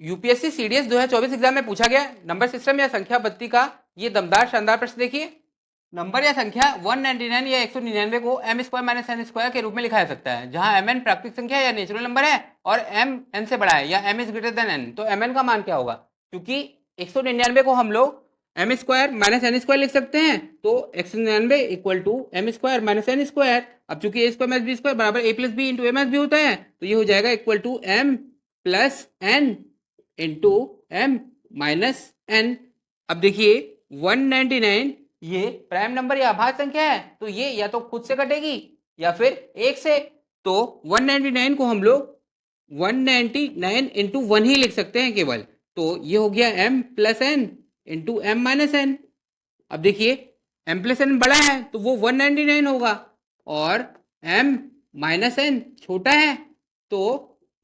UPSC CDS 2024 exam में पूछा गया नंबर सिस्टम या संख्या पद्धति का ये दमदार शानदार प्रश्न देखिए। नंबर या संख्या 199 या 199 को M square minus N square के रूप में लिखा जा सकता है, जहां एम एन प्राकृतिक संख्या या नेचुरल नंबर है और एम एन से बड़ा है या M is greater than N. तो एम एन का मान क्या होगा? क्योंकि 199 को हम लोग M square minus N square लिख सकते हैं, तो 199 equal to M square minus N square. अब चूंकि A square minus B square बराबर A plus B into A minus B होता है, तो ये हो जाएगा equal to M plus N into M minus N. अब देखिए 199 ये प्राइम नंबर या अभाज्य संख्या है, तो ये या तो खुद से कटेगी या फिर एक से। तो 199 को हम लोग 199 इंटू 1 ही लिख सकते हैं केवल, तो ये हो गया m plus N into M minus N. अब देखिए m प्लस एन बड़ा है तो वो 199 होगा और m माइनस एन छोटा है तो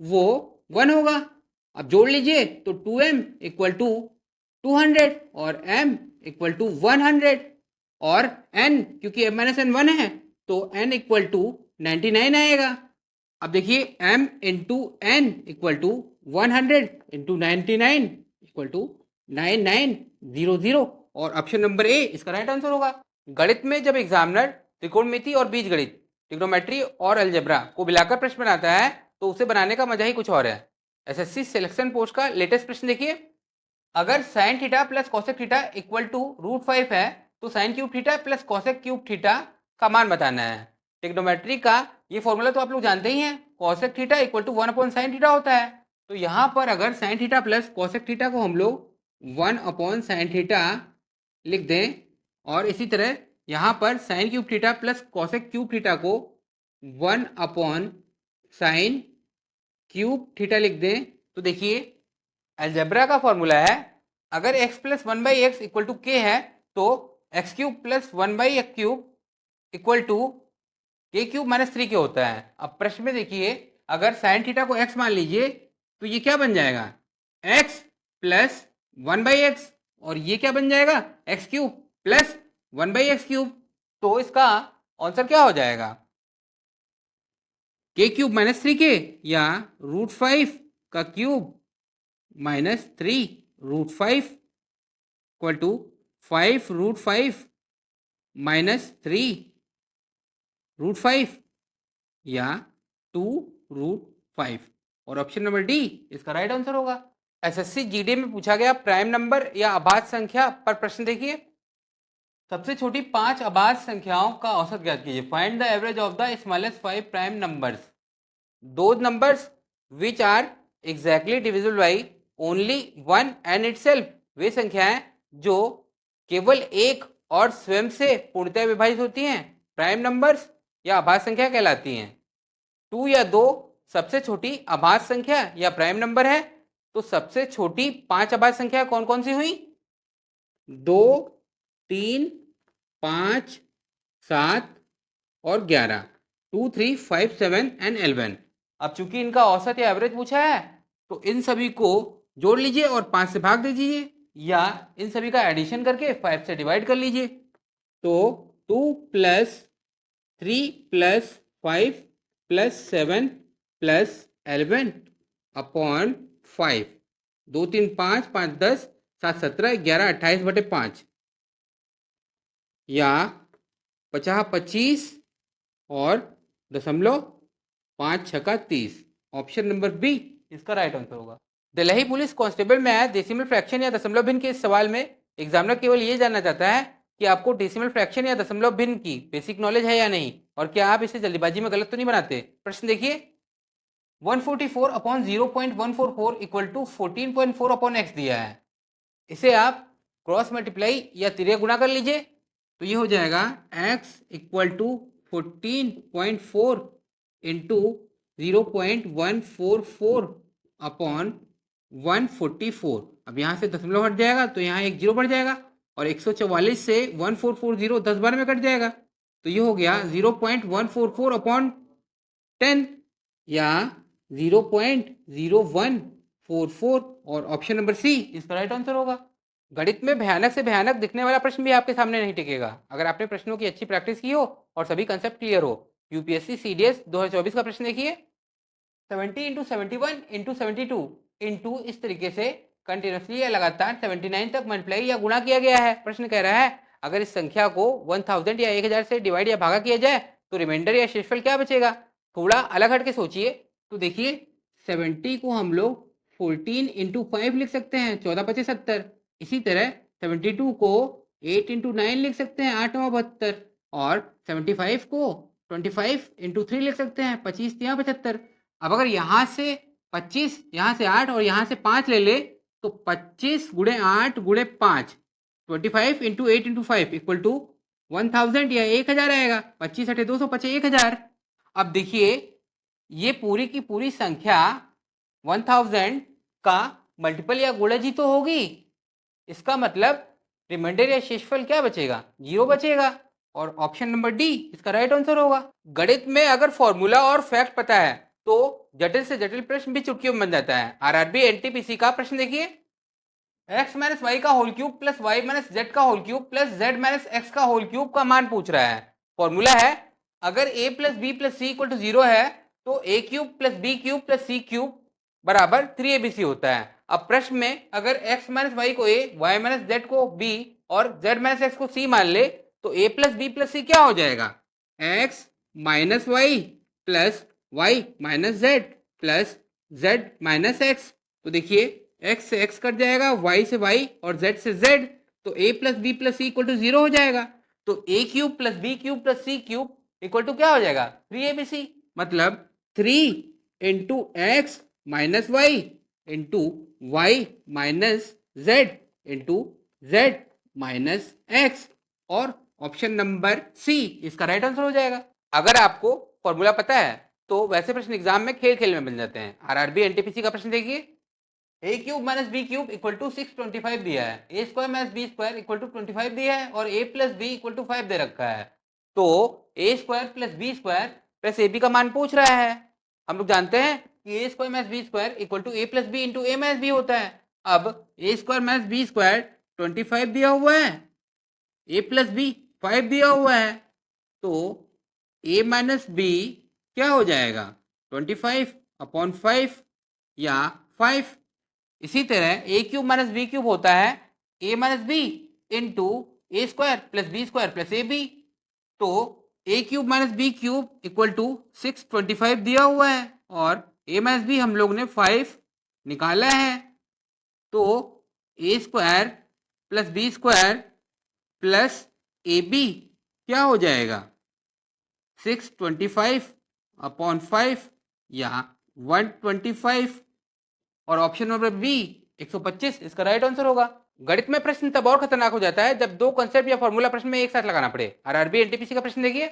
वो 1 होगा। अब जोड़ लीजिए तो 2m इक्वल टू 200 और m इक्वल टू 100 और n क्योंकि m माइनस एन 1 है तो n इक्वल टू 99 आएगा। अब देखिए m into N equal to 100 into 99 equal to 9900 और ऑप्शन नंबर ए इसका राइट आंसर होगा। गणित में जब एग्जामिनर त्रिकोणमिति और बीजगणित ट्रिग्नोमेट्री और अलजेब्रा को मिलाकर प्रश्न बनाता है तो उसे बनाने का मजा ही कुछ और है। एसएससी सिलेक्शन पोस्ट का लेटेस्ट प्रश्न देखिए। अगर sine theta plus cosec theta equal to √5 है तो sine cube theta plus cosec cube theta का मान बताना है। ट्रिग्नोमेट्री का ये फॉर्मूला तो आप लोग जानते ही हैं, cosec theta equal to 1 upon sine theta होता है। तो यहाँ पर अगर sine theta plus cosec theta को हम लोग 1 अपॉन साइन थीटा लिख दें और इसी तरह यहाँ पर sign cube theta plus cosec cube theta को 1 अपॉन साइन क्यूब थीटा लिख दें, तो देखिए अलजेब्रा का फॉर्मूला है अगर x plus 1/x equal to k है तो x cube plus 1/x cube equal to k cube minus 3k होता है। अब प्रश्न में देखिए अगर साइन थीटा को x मान लीजिए तो ये क्या बन जाएगा x प्लस 1/x और ये क्या बन जाएगा x cube plus 1/x cube. तो इसका आंसर क्या हो जाएगा k क्यूब माइनस 3k या √5 का cube minus 3√5 equal to 5√5 minus 3√5 या 2√5 और ऑप्शन नंबर डी इसका राइट आंसर होगा। एसएससी जीडी में पूछा गया प्राइम नंबर या अभाज्य संख्या पर प्रश्न देखिए। सबसे छोटी 5 अभाज्य संख्याओं का औसत ज्ञात कीजिए। Find the average of the smallest 5 prime numbers. Those numbers which are exactly divisible by only 1 and itself. वे संख्याएं जो केवल एक और स्वयं से पूर्णतः विभाजित होती हैं प्राइम नंबर्स या अभाज्य संख्या कहलाती हैं। 2 या 2 सबसे छोटी अभाज्य संख्या या प्राइम नंबर है, तो सबसे छोटी 5 अभाज्य संख्या कौन कौन सी हुई 2, 3, 5, 7 और 11 2, 3, 5, 7 एंड 11। अब चूंकि इनका औसत या एवरेज पूछा है तो इन सभी को जोड़ लीजिए और 5 से भाग दे दीजिए या इन सभी का एडिशन करके 5 से डिवाइड कर लीजिए। तो 2 plus 3 plus 5 plus 7 plus 11 upon 5 2, 3, 5, 5, 10, 7, 17, 11, 28/5 या 50, 25 और दशमलव 5 छक्का 30। ऑप्शन नंबर बी इसका राइट आंसर होगा। दिल्ली पुलिस कांस्टेबल में आया डेसिमल फ्रैक्शन या दशमलव भिन्न के इस सवाल में एग्जामिनर केवल ये जानना चाहता है कि आपको डेसिमल फ्रैक्शन या दशमलव भिन्न की बेसिक नॉलेज है या नहीं और क्या आप इसे जल्दीबाजी में गलत तो नहीं बनाते। प्रश्न देखिए 144 upon 0.144 equal to 14.4 upon X दिया है। इसे आप क्रॉस मल्टीप्लाई या तिर्य गुणा कर लीजिए तो ये हो जाएगा x equal to 14.4 into 0.144 upon 144। अब यहाँ से दशमलव हट जाएगा तो यहाँ एक जीरो बढ़ जाएगा और 144 से 1440 10 बार में कट जाएगा तो ये हो गया 0.144 अपॉन 10 या 0.0144 और ऑप्शन नंबर सी इसका राइट आंसर होगा। गणित में भयानक से भयानक दिखने वाला प्रश्न भी आपके सामने नहीं टिकेगा अगर आपने प्रश्नों की अच्छी प्रैक्टिस की हो और सभी कंसेप्ट क्लियर हो। यूपीएससी सीडीएस 2024 का प्रश्न देखिए 70 × 71 × 72 इनटू इस तरीके से कंटिन्यूसली या लगातार 79 तक मल्टीप्लाई या गुणा किया गया है। प्रश्न कह रहा है अगर इस संख्या को 1000 या 1000 से डिवाइड या भागा किया जाए तो रिमाइंडर या शेषफल क्या बचेगा। थोड़ा अलग हट के सोचिए तो देखिए 70 को हम लोग 14 इंटू 5 लिख सकते हैं, 14 पचे 70। इसी तरह 72 को 8 इंटू 9 लिख सकते हैं, 8 9 72। और 75 को 25 इंटू 3 लिख सकते हैं, 25 3 75। अब अगर यहाँ से 25, यहाँ से 8 और यहाँ से 5 ले ले तो 25 गुणे 8 गुणे 5, 25 इंटू 8 इंटू 5 इक्वल टू 1000 या 1000 आएगा। 25 अठे 200 पचे 1000। अब देखिए ये पूरी की पूरी संख्या 1000 का मल्टीपल या गुणज ही तो होगी। इसका मतलब रिमाइंडर या शेषफल क्या बचेगा, 0 बचेगा। और ऑप्शन नंबर डी इसका राइट आंसर होगा। गणित में अगर फॉर्मूला और फैक्ट पता है तो जटिल से जटिल प्रश्न भी चुटकियों में बन जाता है। आरआरबी एनटीपीसी का प्रश्न देखिए, x माइनस वाई का whole cube plus Y minus Z का whole cube plus Z minus X का होल क्यूब का मान पूछ रहा है। फॉर्मूला है अगर a plus B plus C equal to 0 है तो a cube plus B cube plus C cube बराबर 3abc होता है। अब प्रश्न में अगर x माइनस वाई को a, y माइनस जेड को b और z माइनस एक्स को c मान ले तो a plus B plus C क्या हो जाएगा, x minus Y plus Y minus Z plus Z minus X. तो देखिए x से x कट जाएगा, y से y और z से z, तो a plus B plus C equal to 0 हो जाएगा। तो a cube plus B cube plus C cube equal to क्या हो जाएगा, 3abc। मतलब 3 into X minus Y into Y minus Z into Z minus X. और option number C इसका right answer हो जाएगा। अगर आपको फॉर्मूला पता है तो वैसे प्रश्न एग्जाम में खेल खेल में बन जाते हैं। आरआरबी एनटीपीसी का प्रश्न देखिए, A cube minus B cube equal to 625 दिया है, A square minus B square equal to 25 दिया है और A plus B equal to 5 दे रखा है। तो A square plus B square plus A B का मान पूछ रहा है। हम लोग जानते हैं कि A square minus B square equal to A plus B into A minus B होता है। अब A square minus B square 25 दिया हुआ है, ए प्लस बी 5 दिया हुआ है, तो ए माइनस बी क्या हो जाएगा, 25 अपॉन 5 या 5। इसी तरह A cube minus B cube होता है A minus B into A square plus B square plus A B. तो A cube minus B cube equal to 625 दिया हुआ है और ए माइनस बी हम लोग ने 5 निकाला है। तो A square plus B square plus A B क्या हो जाएगा, 625 अपॉन 5 या 125। और ऑप्शन नंबर बी 125 इसका राइट आंसर होगा। गणित में प्रश्न तब और खतरनाक हो जाता है जब दो कॉन्सेप्ट या फॉर्मूला प्रश्न में एक साथ लगाना पड़े। आरआरबी एनटीपीसी का प्रश्न देखिए,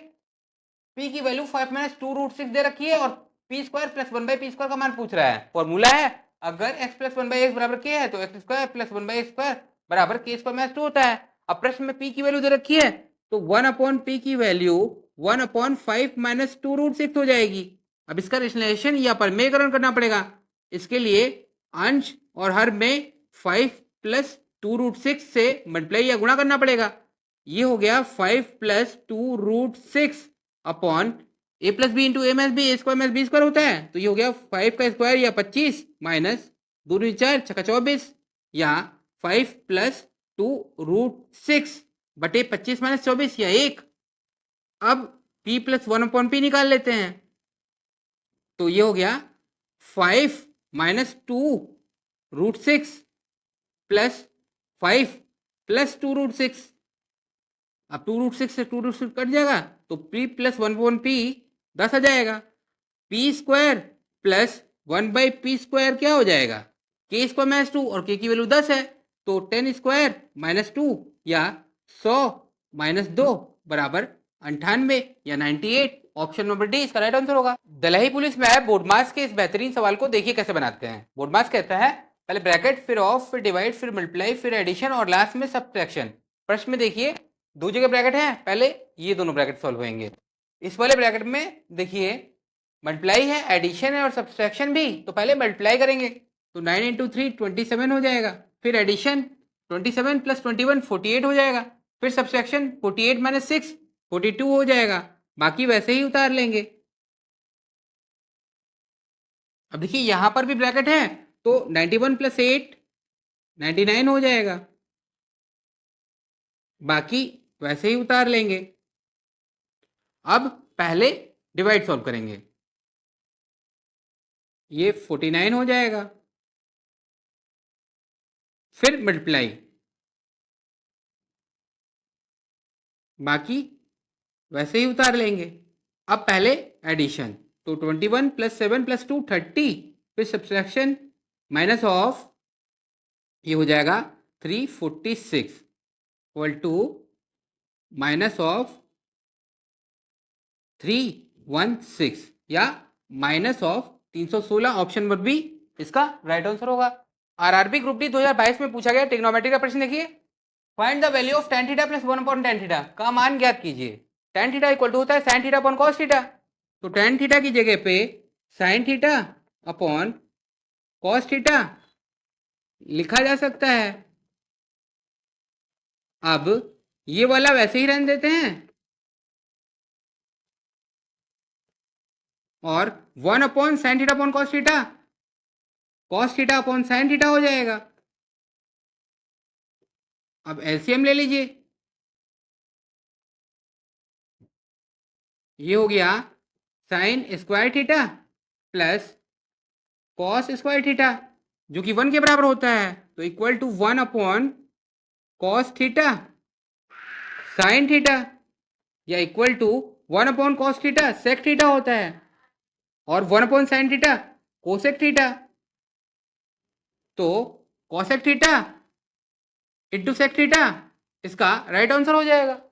p की वैल्यू 5 माइनस 2 रूट 6 दे रखी है और p square plus 1 by P square का मान पूछ रहा है। फॉर्मूला है अगर x प्लस 1 बाई एक्स बराबर k है तो x square plus 1 by x square बराबर k स्क्वायर माइनस 2 होता है। अब प्रश्न में p की वैल्यू दे रखी है तो 1 अपॉन p की वैल्यू 1 अपॉन 5 माइनस 2 रूट 6 हो जाएगी। अब इसका रेशनलाइजेशन या परमेयकरण करना पड़ेगा। इसके लिए अंश और हर में 5 प्लस 2 रूट 6 से मल्टीप्लाई या गुणा करना पड़ेगा। ये हो गया 5 plus 2 root 6 upon A plus B into A minus B, A square minus B square होता है तो ये हो गया 5 का स्क्वायर या 25 माइनस 2 दूनी 4 छक्का 24 या 5 प्लस 2 रूट 6 बटे 25 माइनस 24 या 1। अब p प्लस 1 अपॉन पी निकाल लेते हैं तो ये हो गया 5 minus 2 root 6 plus 5 plus 2 root 6। अब 2 रूट 6 से 2 रूट 6 कट जाएगा तो p प्लस 1 अपॉन पी 10 आ जाएगा। p square plus 1 by P square क्या हो जाएगा, k स्क्वायर माइनस 2 और k की वैल्यू 10 है तो 10 स्क्वायर माइनस 2 या 100 माइनस 2 बराबर 98 या 98। ऑप्शन नंबर डी इसका राइट आंसर होगा। दलही पुलिस में बोर्डमास के इस बेहतरीन सवाल को देखिए कैसे बनाते हैं। बोर्डमास कहता है पहले ब्रैकेट फिर ऑफ फिर डिवाइड फिर मल्टीप्लाई फिर एडिशन और लास्ट में सब्ट्रैक्शन। प्रश्न में देखिए दो जगह ब्रैकेट है, पहले ये दोनों ब्रैकेट सॉल्व होंगे। इस वाले ब्रैकेट में देखिए मल्टीप्लाई है, एडिशन है और सब्ट्रैक्शन भी, तो पहले मल्टीप्लाई करेंगे तो 9 इंटू 3 27 हो जाएगा, फिर एडिशन 27 प्लस 21 48 हो जाएगा, फिर सब्ट्रैक्शन 48 माइनस 6 42 हो जाएगा, बाकी वैसे ही उतार लेंगे। अब देखिए यहां पर भी ब्रैकेट है तो 91 प्लस 8 99 हो जाएगा। बाकी वैसे ही उतार लेंगे। अब पहले डिवाइड सॉल्व करेंगे, ये 49 हो जाएगा, फिर मल्टीप्लाई, बाकी वैसे ही उतार लेंगे। अब पहले एडिशन, तो 21 प्लस 7 प्लस 2 30, फिर सब्सट्रैक्शन माइनस ऑफ, ये हो जाएगा 346 इक्वल टू माइनस ऑफ 316 या minus of 316। Option number B इसका राइट आंसर होगा। आरआरबी ग्रुप डी 2022 में पूछा गया ट्रिग्नोमेट्री का प्रश्न देखिए, find the value of tan theta plus 1 upon tan theta का मान ज्ञात कीजिए। tan थीटा इक्वल टू होता है sin theta upon cos theta, तो tan थीटा की जगह पे sin theta upon cos theta लिखा जा सकता है। अब ये वाला वैसे ही रहने देते हैं और 1 upon sin theta upon cos theta upon sin theta हो जाएगा। अब एलसीएम ले लीजिए, ये हो गया sine square theta plus cos square theta जो कि 1 के बराबर होता है, तो equal to 1 upon cos theta sine theta या equal to 1 upon cos theta sec theta होता है और 1 upon sine theta cosec theta, तो cosec theta into sec theta इसका राइट आंसर हो जाएगा।